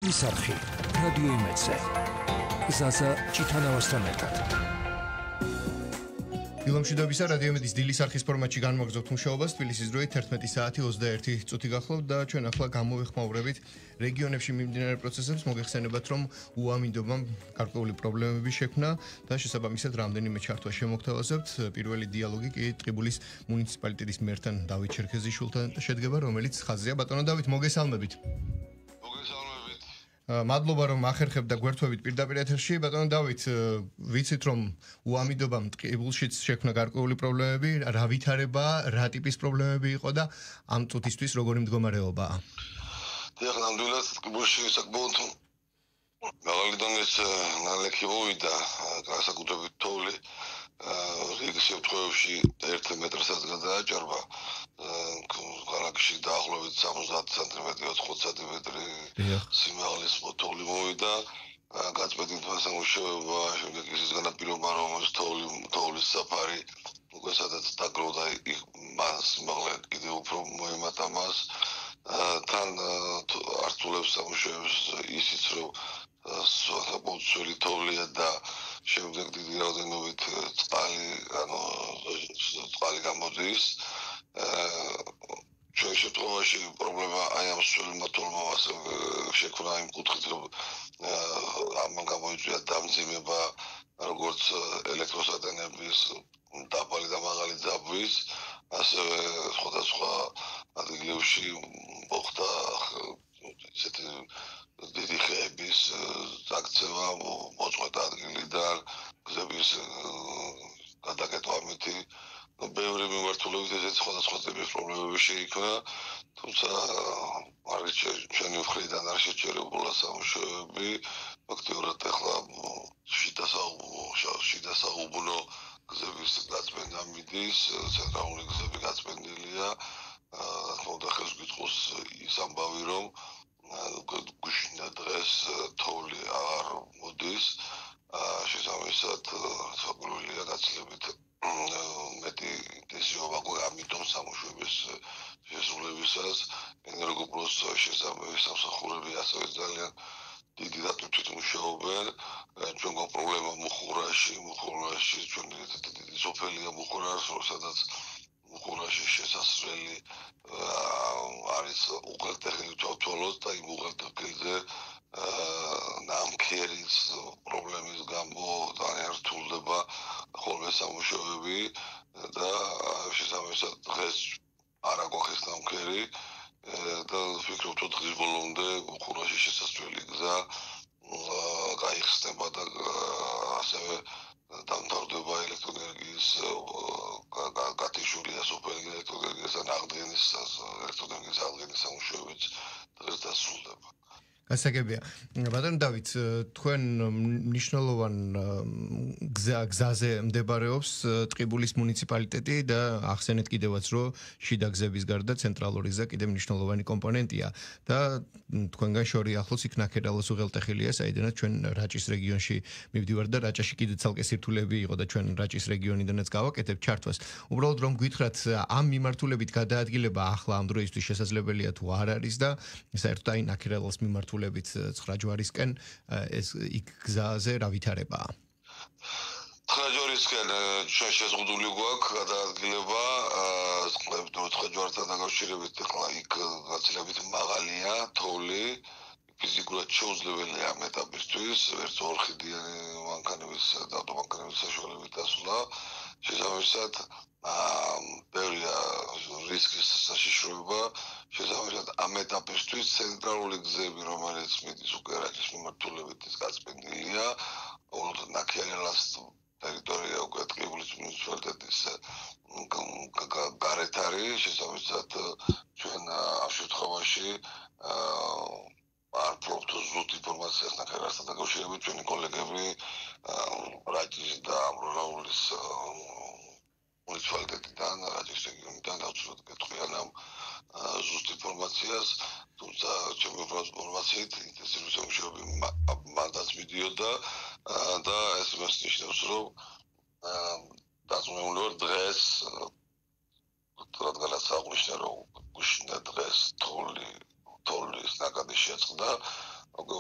ის არხი რადიო იმედზე გზაზე ჭიტანავასთან ერთად დილამშვიდობისა რადიო იმედის დილის არხის ფორმატში განმოგზავნებთ მუშაობას თბილისის დროით 11 საათი 21 წუთი გახლავთ და ჩვენ ახლა გამოვიხმაურებით რეგიონებში მიმდინარე პროცესებს მოგეხსენებათ რომ უამინდობამ გარკვეული პრობლემები შექმნა და შესაბამისად რამდენიმე ჩართვა შემოგთავაზებთ პირველი დიალოგი კი ტყიბულის მუნიციპალიტეტის მერთან დავით ჩერქეზიშვილთან შედგება რომელიც ხაზია ბატონო დავით მოგესალმებით მადლობა რომ ახერხებთ და გვერდთვებით პირდაპირ ეთერში ბატონო დავით ვიცით რომ უამინდობამ ტყიბულშიც შექმნა გარკვეული პრობლემები რა ვითარება რა ტიპის პრობლემები იყო და ამ წუთისთვის როგორი მდგომარეობაა დიახ ნამდვილად ტყიბულში საკმაოდ მაღალი დონის ნალექი მოვიდა განსაკუთრებით თოვლი რიგ შემთხვევებში 1 მეტრსაც გადააჭარბა ქალაქში დაახლოებით 70 სანტიმეტრი 80 სანტიმეტრი სიმაღლის თოვლი მოვიდა გაწყვეტილ სამუშაოება შემდეგ ისის განაპირობა რომ თოვლის საფარი უკვე სადაც დაგროვდა მას სიმაღლე კიდევ უფრო მოემატა მას თან ართულებს სამუშაოებს ისიც რომ საფუძველი თოვლია და შემდეგ დიდი რაოდენობით წყალი გამოდის ჩვენ შემთხვევაში პრობლემა აი ამ სულმა თოვლმა შექმნა იმ კუთხით რომ ამან გამოიწვია დამძიმება როგორც ელექტროსატანების დაბალი და მაღალი ძაბვის ასევე სხვადასხვა ადგილებში მოხდა ისეთი დიდი ხეების წაქცევა მოწყვეტა ადგილიდან გზების გადაკეთვა ამითი ბევრი მიმართულებით ესეც სხვადასხვა ტიპის პრობლემები შეიქმნა თუმცა არის ჩვენი მხრიდან არ შეჩერებულა სამუშაოები ფაქტიურად ახლა შიდა საუბნო გზების გაწმენდა მიდის ცენტრალური გზები გაწმენდილია თქმა ხელს გიწყოს ის ამბავი რომ გუშინ და დღეს თოვლი აღარ მოდის შესაბამისად საკუთრებია გაცილებით მეტი ინტენსივობა ამიტომ სამუშაოების შესრულებისას ენერგოპლუს შესამსახურები ასევე ძალიან დიდი დატვირთვით მუშაობენ ჩვენ პრობლემა მუხურაში ჩვენი დიდი სოფელია მუხურა სადაც მუხურაში შესასვლელი არის უღელტეხილი თვალოთ და იმ უღელტეხილზე ნამქერის პრობლემის გამო ძალიან რთულდება ხოლმე სამუშაოები და შესაბამისად დღეს არ აგვახეს ნამქერი და ვფიქრობ რომ დღის ბოლომდე მუხურაში შესასვლელი გზა გაიხსნება და ასევე დამთავრდება ელექტროენერგიის გათიშულია სოფელი ელექტროენერგიის აღდგენის ელექტროენერგიის აღდგენის სამუშაოებიც დღეს დასრულდება გასაგებია ბატონო დავით თქვენ მნიშვნელოვან გზაზე მდებარეობს ტყიბულის მუნიციპალიტეტი და ახსენეთ კიდევაც რომ შიდა გზების გარდა ცენტრალური გზა კიდევ მნიშვნელოვანი კომპონენტია და თქვენგან შორი ახლოს იქ ნაქერალოს უღელტეხილია საიდანაც ჩვენ რაჭის რეგიონში მივდივართ და რაჭაში კიდე ცალკე სირთულეები იყო და ჩვენ რაჭის რეგიონიდანაც გავაკეთებ ჩართვას უბრალოდ რომ გითხრათ ამ მიმართულებით გადაადგილება ახლა ამ დროისთვის შესაძლებელია თუ არ არის და საერთოდ აი ნაქერალოს მიმართულებით ცხრა ჯვარისკენ ეს იქ გზაზე რა ვითარებაა? ცხრა ჯვარისკენ ჩვენ შეზღუდული გვაქვს გადაადგილება ცხრა ჯვართან დაკავშირებით ახლა იქ გაცილებით მაღალია თოვლი ფიზიკურად შეუძლებელია ამ ეტაპისთვის ერთ ორხიდიანი მანქანების და ავტომანქანების საშუალებით დასვლა შესაბამისად ბევრია რისკის საშიშროება შესაბამისად ამ ეტაპისთვის ცენტრალური გზები რომელიც მიდის უკვე რაჭის მიმართულებით ის გაწმენდილია უბრალოდ ნაქერალას ტერიტორია უკვე ტყიბულის მუნიციპალიტეტის გარეთ არის შესაბამისად ჩვენ ამ შემთხვევაში არ ვფლობთ ზუსტ ინფორმაციას ნაქერალასთან დაკავშირებით ჩვენი კოლეგები რაჭის და ამბროლაულის მუნიციპალიტეტიდან რაჭის რეგიონიდან დავწეროთ კეთხვიან ამ ზუსტ ინფორმაციას თუმცა ჩემი ინფორმაციით ინტენსიური სამუშაოები მანდაც მიდიოდა და ეს მას ნიშნავს რომ დაწუნებული ვარ დღეს რადგანაც აღნიშნა რომ გუშინ და დღეს თოვლის ნაკადი შეწყდა უკვე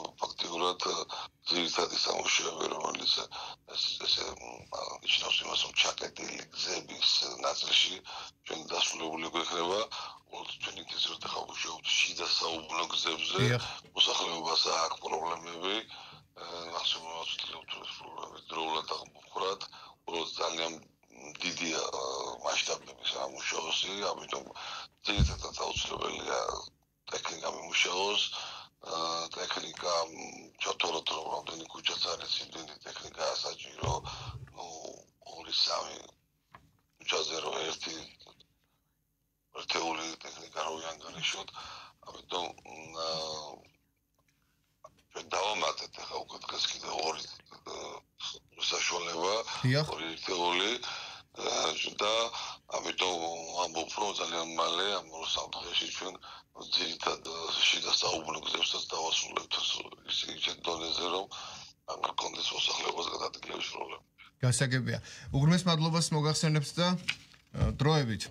ძირითადი სამუშაოები, რომელიც ესე ნიშნავს იმას, რომ ჩაკეტილი გზების ნაწილში ჩვენ დასრულებული გვექნება, ჩვენ ინტენსიურად ხავშობთ შიდა საუბნო გზებზე, მოსახლეობას აქვს პრობლემები, ახსოვს პრობლემები დროულად აღმოფხვრად, ძალიან დიდია მასშტაბების სამუშაოსი, ამიტომ ძირითადად აუცილებელია ტექნიკა მიმუშაოს, ტექნიკა ჩათოროთ რომ რამდენი ქუჩაც არის, იმდენი ტექნიკაა საჭირო, 2-3 ქუჩაზე რო ერთეული ტექნიკა რო ანგარიშოთ, ამიტომ ჩვენ დავამატეთ ახლა უკვე დღეს კიდე 2 საშუალება, 2 ერთეული და ამიტომ ამბობ რომ ძალიან მალე ამ 2 სამდღეში ჩვენ ძირითად შიდა საუბნო გზებსაც დავასრულებთ ისეთ დონეზე რომ არ გქონდეს მოსახლეობას გადაადგილების პრობლემა. გასაგებია. უღრმეს მადლობას მოგახსენებთ და დროებით.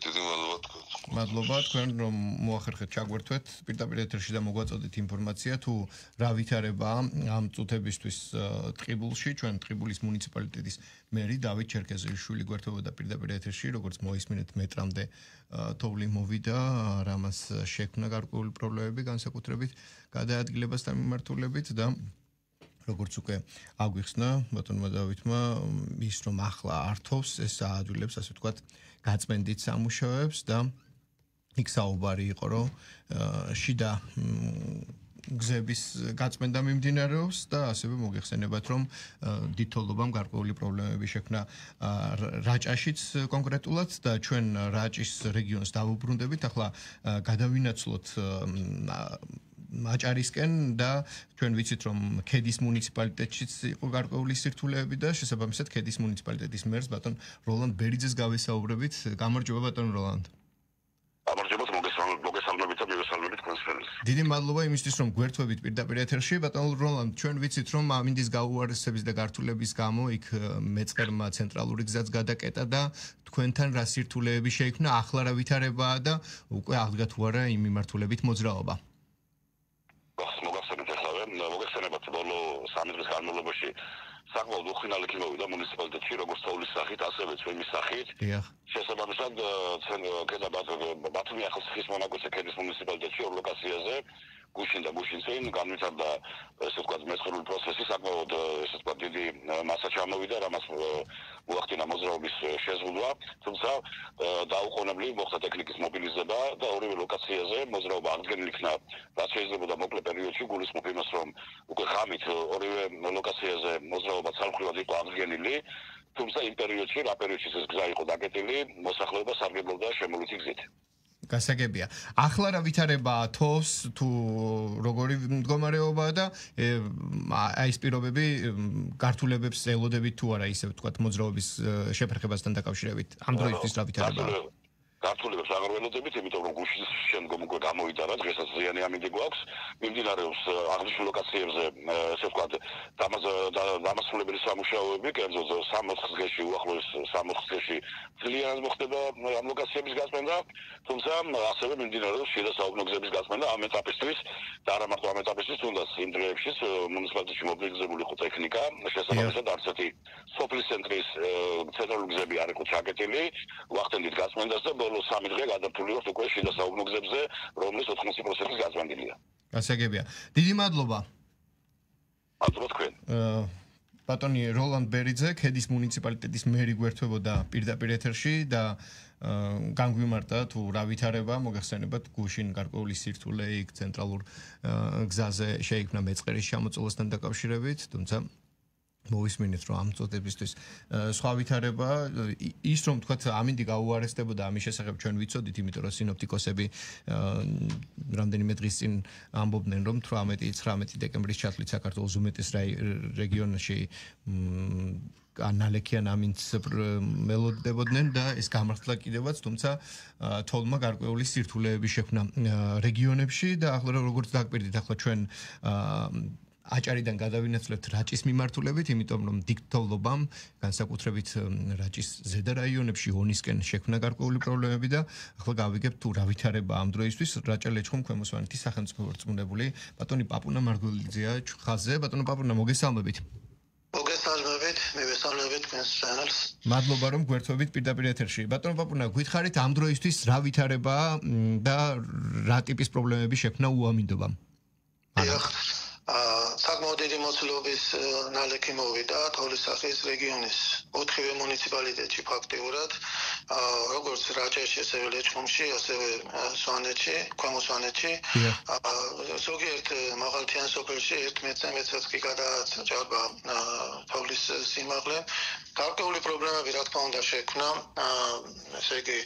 დიდი მადლობა თქვენ. მადლობა თქვენ რომ მოახერხეთ ჩაგვერთვეთ პირდაპირ ეთერში და მოგვაწოდეთ ინფორმაცია თუ რა ვითარებაა ამ წუთებისთვის ტყიბულში ჩვენ ტყიბულის მუნიციპალიტეტის მერი დავით ჩერქეზიშვილი გვერდებოდა პირდაპირ ეთერში როგორც მოისმინეთ მეტრამდე თოვლი მოვიდა რამას შექმნა გარკვეული პრობლემები განსაკუთრებით გადაადგილებას და მიმართულებით და როგორც უკვე აგვიხსნა ბატონმა დავითმა ის რომ ახლა ართავს ეს აადვილებს ასე ვთქვათ გაწმენდით სამუშაოებს და იქ საუბარი იყო რომ შიდა გზების გაწმენდა მიმდინარეობს და ასევე მოგეხსენებათ რომ დიდთოლობამ გარკვეული პრობლემები შექმნა რაჭაშიც კონკრეტულად და ჩვენ რაჭის რეგიონს დავუბრუნდებით ახლა გადავინაცვლოთ მაჭარისკენ და ჩვენ ვიცით რომ ქედის მუნიციპალიტეტშიც იყო გარკვეული სირთულეები და შესაბამისად ქედის მუნიციპალიტეტის მერს ბატონ როლანდ ბერიძეს გავესაუბრებით. გამარჯობა ბატონ როლანდ. გამარჯობა მოგესალმებით და მივესალმებით თქვენს ხელს. დიდი მადლობა იმისთვის რომ გვერთვებით პირდაპირ ეთერში ბატონ როლანდ ჩვენ ვიცით რომ ამინდის გაუარესების და გართულების გამო იქ მეწყერმა ცენტრალური გზაც გადაკეტა და თქვენთან რა სირთულეები შეიქმნა ახლა რა ვითარებაა და უკვე აღდგა თუ არა იმ მიმართულებით მოძრაობა. მოგეხსენებათ ბოლო 3 დღის განმავლობაში საკმაოდ უხინალეთი მოვიდა მუნიციპალიტეტში როგორც თოვლის სახით ასევე ჩვენი სახით შესაბამისად ბათუმი ახალციხის მონაკვეთზე ქედის მუნიციპალიტეტში 2 ლოკაციაზე გუშინ და გუშინწინ განვითარდა ესე ვთქვათ მეცხრული პროცესი საკმაოდ ესე ვთქვათ დიდი მასა ჩამოვიდა რამაც მოახდინა მოძრაობის შეზღუდვა თუმცა დაუყოვნებლივ მოხდა ტექნიკის მობილიზება და ორივე ლოკაციაზე მოძრაობა აღდგენილი იქნა რაც შეიძლება მოკლე პერიოდში გულისხმობ იმას რომ უკვე ხამით ორივე ლოკაციაზე მოძრაობა ცალმხრივად იყო აღდგენილი თუმცა იმ პერიოდში რა პერიოდში ეს გზა იყო დაკეტილი მოსახლეობა სარგებლობდა შემოვლითი გზით გასაგებია. ახლა რა ვითარებაა თოვს თუ როგორი მდგომარეობაა და აი ეს პირობები გართულებებს ელოდებით თუ არა ისე ვთქვათ მოძრაობის შეფერხებასთან დაკავშირებით. ამ დროისთვის რა ვითარებაა? გართულებებს აღარ ველოდებით, იმიტომ რომ გუშინ შემდგომ უკვე გამოვიდა რა დღესაც ზიანი ამინდი გვაქვს. მიმდინარეობს აღნიშნულ ლოკაციებზე ესე ვთქვათ დამასრულებელი სამუშაოები, კერძოდ 60 დღეში უახლოეს 60 დღეში ძალიანად მოხდება ამ ლოკაციების გაწმენდა, თუმცა ასევე მიმდინარეობს შიდა საუბნო გზების გაწმენდა ამ ეტაპისთვის და არა მარტო ამ ეტაპისთვის, თუნდაც იმ დღეებშიც მუნიციპალიტეტში მობილიზებული იყო ტექნიკა, შესაბამისად არც ერთი სოფლის ცენტრის ცენტრალური გზები არ იყო ჩაკეტილი, ვახდენდით გაწმენდას და ბოლო 3 დღე გადართული ვართ უკვე შიდა საუბნო გზებზე, რომლის 80% გაწმენდილია. გასაგებია. დიდი მადლობა. მადლობა თქვენ. ბატონი როლანდ ბერიძე, ქედის მუნიციპალიტეტის მერი გვერდებოდა პირდაპირ ეთერში და განგვიმარტა თუ რა ვითარება, მოგეხსენებათ გუშინ გარკვეული სირთულე იქ ცენტრალურ გზაზე შეიქმნა მეწყერის ჩამოწოლასთან დაკავშირებით, თუმცა მოვისმინეთ რომ ამ წოდებისთვის სხვა ვითარება ის რომ თქვათ ამინდი გაუარესდებოდა ამის შესახებ ჩვენ ვიცოდით იმიტომ რომ სინოპტიკოსები რამდენიმე დღის წინ ამბობდნენ რომ 18-19 დეკემბრის ჩათვლით საქართველოს უმეტეს რეგიონში ანალექიან ამინდს მელოდებოდნენ და ეს გამართლა კიდევაც თუმცა თოლმა გარკვეული სირთულეები შექმნა რეგიონებში და ახლა როგორც დაგპირდით ახლა ჩვენ აჭარიდან გადავინაცვლებთ რაჭის მიმართულებით, იმიტომ რომ დიქტოლობამ განსაკუთრებით რაჭის ზედა რაიონებში ონისკენ შექმნა გარკვეული პრობლემები და ახლა გავიგებთ თუ რა ვითარება ამ დროისთვის. რაჭა ლეჩხუმ ქვემო სვანეთის სახელმწიფო რწმუნებული ბატონი პაპუნა მარგველიძეა ხაზზე. ბატონო პაპუნა, მოგესალმებით. მოგესალმებით, მივესალმებით თქვენს channels. მადლობა რომ გვერდებით პირდაპირ ეთერში. ბატონო პაპუნა, გითხარით ამ დროისთვის რა ვითარებაა და რა ტიპის პრობლემები შექმნა უამინდობამ? საკმაოდ დიდი მოცულობის ნალექი მოვიდა თოვლისახის რეგიონის 4-ვე მუნიციპალიტეტში ფაქტიურად, როგორც რაჭაში, ასევე ლეჩხუმში, ასევე სვანეთში, ქვემო სვანეთში. ზოგიერთ მაღალმთიან სოფელში 1 მეტრსაც კი გადააჭარბა თოვლის სიმაღლე. გარკვეული პრობლემები რა თქმა უნდა შექმნა, ესე იგი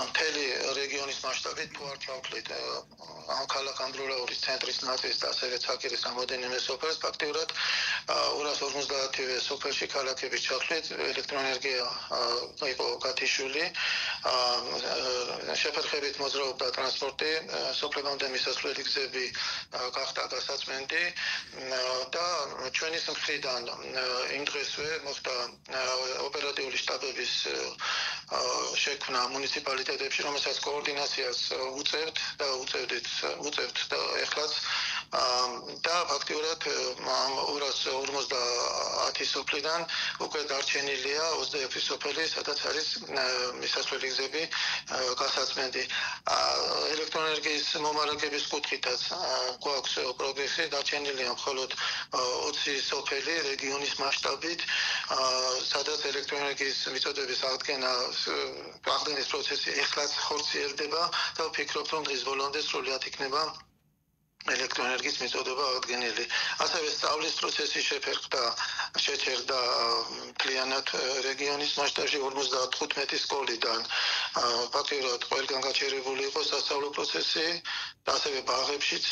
მთელი რეგიონის მასშტაბით თუ არ ჩავთვლით ამ ქალაქ ანდროლაურის ცენტრის ნაწილს და ასევე ცაკირის რამოდენიმე სოფელს, ფაქტიურად 250-ვე სოფელში ქალაქების ჩათვლით ელექტროენერგია იყო გათიშული, შეფერხებით მოძრაობდა ტრანსპორტი, სოფლებამდე მისასვლელი გზები გახდა გასაწმენდი და ჩვენის მხრიდან იმ დღესვე მოხდა ოპერატიული შტაბების შექმნა მუნიციპალიტეტებში, რომელსაც კოორდინაციას უწევთ და უწევთ და ეხლაც და ფაქტიურად ამ 250 სოფლიდან უკვე დარჩენილია 26 სოფელი, სადაც არის მისასვლელი გზები გასაწმენდი. ელექტროენერგიის მომარაგების კუთხითაც გვაქვს პროგრესი, დარჩენილია მხოლოდ 20 სოფელი რეგიონის მასშტაბით, სადაც ელექტროენერგიის მიწოდების აღდგენის პროცესი ეხლაც ხორციელდება და ვფიქრობ, რომ დღის ბოლომდე სრულად იქნება ელექტროენერგიის მიწოდება აღდგენილი. ასევე სწავლის პროცესი შეჩერდა მთლიანად რეგიონის მასშტაბში 55 სკოლიდან. ფაქტიურად ყველგან გაჩერებული იყო სასწავლო პროცესი და ასევე ბაღებშიც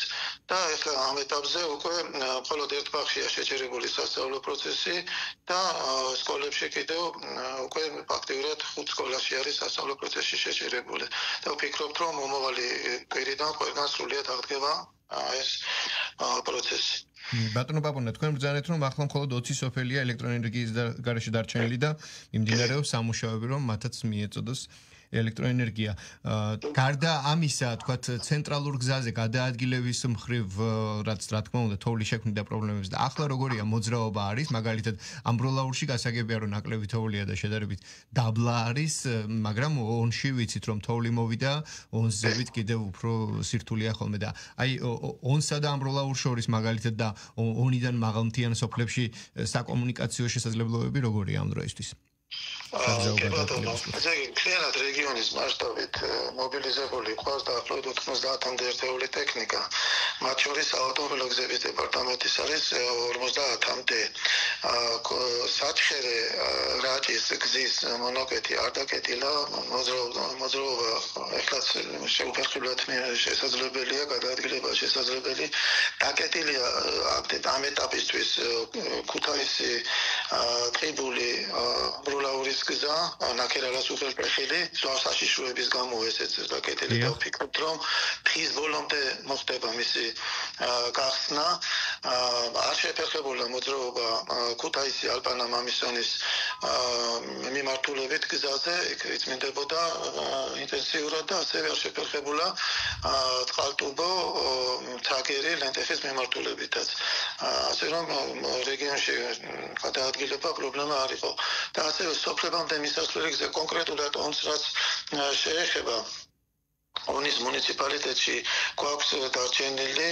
და ეხლა ამ ეტაპზე უკვე მხოლოდ ერთ ბაღშია შეჩერებული სასწავლო პროცესი და სკოლებში კიდევ უკვე ფაქტიურად 5 სკოლაში არის სასწავლო პროცესი შეჩერებული. და ვფიქრობ, რომ მომავალი კვირიდან ყველგან სრულად აღდგება ეს პროცესი. ბატონო პაპუნა, თქვენ ბრძანეთ, რომ ახლა მხოლოდ 20 სოფელია ელექტროენერგიის გარეშე დარჩენილი და მიმდინარეობს სამუშაოები, რომ მათაც მიეწოდოს ელექტროენერგია. გარდა ამისა, თქვათ, ცენტრალურ გზაზე გადაადგილების მხრივ, რაც რა თქმა უნდა, თოვლის შექმნიდა პრობლემებს და ახლა როგორია მოძრაობა არის, მაგალითად, ამბროლაურში გასაგებია, რომ ნაკლები თოვლია და შედარებით დაბლა არის, მაგრამ ონში ვიცით, რომ თოვლი მოვიდა, ონზებით კიდევ უფრო სირთულეა ხოლმე და აი ონსა და ამბროლაურს შორის მაგალითად და ონიდან მაღალმთიან სოფლებში საკომუნიკაციო შესაძლებლობები როგორია ამ დროისთვის? Κλείνად რეგიონის მასშტაბით მობილიზებული ყავს დაახლოებით 90-მდე ერთეული ტექნიკა. მათ შორის ავტომობილო გზების დეპარტამენტის არის 50-მდე. საჩხერე რაჭის გზის მონაკვეთი არ დაკეტილა, მოძრაობა ეხლაც შეუფერხებლად შესაძლებელია, გადაადგილება შესაძლებელი. დაკეტილია ამ ეტაპისთვის ქუთაისი, ტყიბული, ბროლაურის გზა, ნაქერალას უფერფეხილი, ზღვასაშიშროების გამო ესეც დაკეტილი და ვფიქრობ, რომ დღის ბოლომდე მოხდება მისი გახსნა. არ შეფერხებულა მოძრაობა ქუთაისი ალპანა მამისონის მიმართულებით გზაზე, იქ იწმინდებოდა ინტენსიურად და ასევე არ შეფერხებულა წყალტუბო, ცაგერი, ლენტეხის მიმართულებითაც. ასე რომ რეგიონში გადაადგილება პრობლემა არ იყო. და ასევე სოფლებამდე მისასვლელი გზა კონკრეტულად ონს რაც შეეხება ონის მუნიციპალიტეტში გვაქვს დარჩენილი,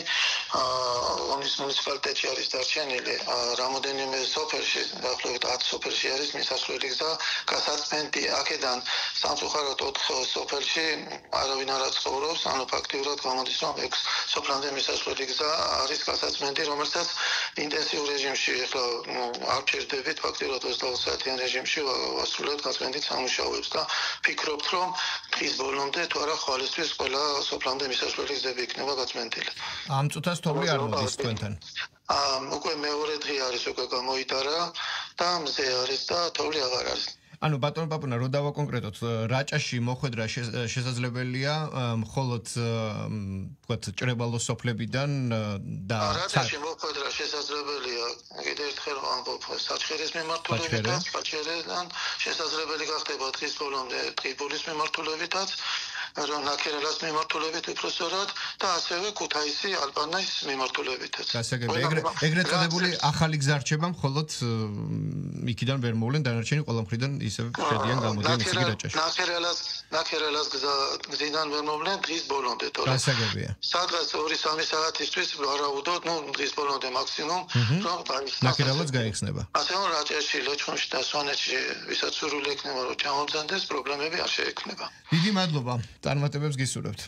ონის მუნიციპალიტეტში არის დარჩენილი რამოდენიმე სოფელში, დაახლოებით 10 სოფელში არის მისასვლელი გზა გასაწმენდი. აქედან სამწუხაროდ 4 სოფელში არავინ არ ცხოვრობს, ანუ ფაქტიურად გამოდის, რომ 6 სოფლამდე მისასვლელი გზა არის გასაწმენდი, რომელსაც ინტენსიურ რეჟიმში ეხლა არ ჩერდებით, ფაქტიურად 24 საათიან რეჟიმში ვასრულებთ გასაწმენდით სამუშაოებს და ფიქრობთ, რომ დღის ბოლომდე თუ არა ხვალისთვის ყველა სოფლამდე მისასვლელი გზები იქნება გაწმენდილი. ამ წუთას თოვლი არ მოდის თქვენთან? უკვე მეორე დღე არის უკვე გამოიტარა და მზე არის და თოვლი აღარ არის. ანუ ბატონო პაპუნა რო დავაკონკრეტოთ რაჭაში მოხვედრა შესაძლებელია მხოლოდ თქვათ ჭრებალო სოფლებიდან და რაჭაში მოხვედრა შესაძლებელია კიდევ ერთხელ ამბობ საჩხერის მიმართულებითაც საჩხერიდან შესაძლებელი გახდება დღის ბოლომდე ტყიბულის მიმართულებითაც ნაქერალას მიმართულებით უпроსორად და ასევე ქუთაისი ალპანაის მიმართულებითაც. გასაგებია. ეგრეთ წოდებული ახალი გზა რჩება მხოლოდ იქიდან ვერ მოვლენ დანარჩენი ყველა მხრიდან ისევ შედიან გამოდიან ისე რაჭაში. ნაქერალას გზიდან ვერ მოვლენ დღის ბოლომდე, თორე გასაგებია. სადღაც 2-3 საათისთვის ვარაუდობ, დღის ბოლომდე მაქსიმუმ, რომ ნაქერალაც გაიხსნება. ასე რომ რაჭაში, ლეჩხუმში და სვანეთში ვისაც სურვილი ექნება რომ ჩამომზადდეს, პრობლემები არ შეექმნება. დიდი მადლობა. წარმატებებს გისურვებთ.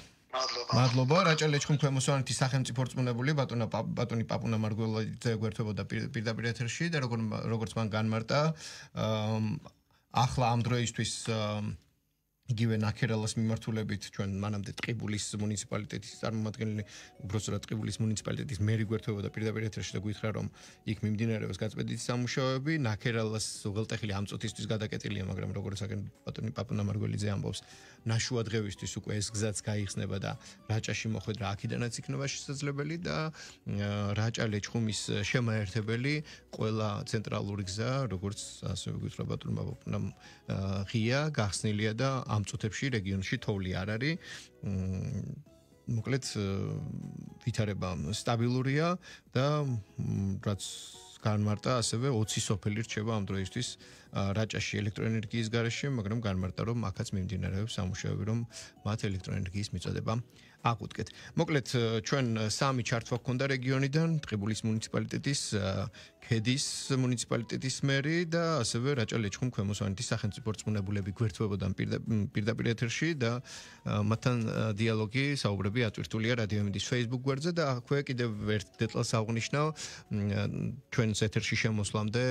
მადლობა. რაჭა ლეჩხუმ ქვემო სვანეთის სახელმწიფო რწმუნებული ბატონი პაპუნა მარგველაძე გვერდებოდა პირდაპირ ეთერში და როგორც მან განმარტა ახლა ამ დროისთვის იგივე ნაქერალას მიმართულებით ჩვენ მანამდე ტყიბულის მუნიციპალიტეტის წარმომადგენელი უბრალოდ ტყიბულის მუნიციპალიტეტის მერი გვერდებოდა პირდაპირ ეთერში და გითხრა რომ იქ მიმდინარეობს გაწმენდის სამუშაოები ნაქერალას უღელტეხილი ამ წუთისთვის გადაკეტილია მაგრამ როგორც ბატონი პაპუნა მარგველაძე ამბობს ნაშუა დღევისთვის უკვე ეს გზაც გაიხსნება და რაჭაში მოხვედრა აქედანაც იქნება შესაძლებელი და რაჭა ლეჩხუმის შემაერთებელი ყველა ცენტრალური გზა როგორც ასე ვიკითხა ბატონმა პაპუნამ ღია გახსნილია და ამ წუთებში რეგიონში თოვლი არ არის მოკლედ ვითარება სტაბილურია და რაც განმარტა ასევე 20 სოფელი რჩება ამ დროისთვის რაჭაში ელექტროენერგიის გარეშე მაგრამ განმარტა რომ აქაც მიმდინარეობს სამუშაოები რომ მათ ელექტროენერგიის მიწოდება აკუთკეთ. მოკლედ ჩვენ სამი ჩართვა გქონდა რეგიონიდან, ტყიბულის მუნიციპალიტეტის, ქედის მუნიციპალიტეტის მერი და ასევე რაჭა ლეჩხუმ ქვემო სვანეთის სახელმწიფო რწმუნებულები გვერდებოდან პირდაპირ ეთერში და მათთან დიალოგი საუბრები ატვირთულია რადიო იმედის Facebook გვერდზე და აქვე კიდევ ერთ დეტალს აღნიშნავ ჩვენს ეთერში შემოსვლამდე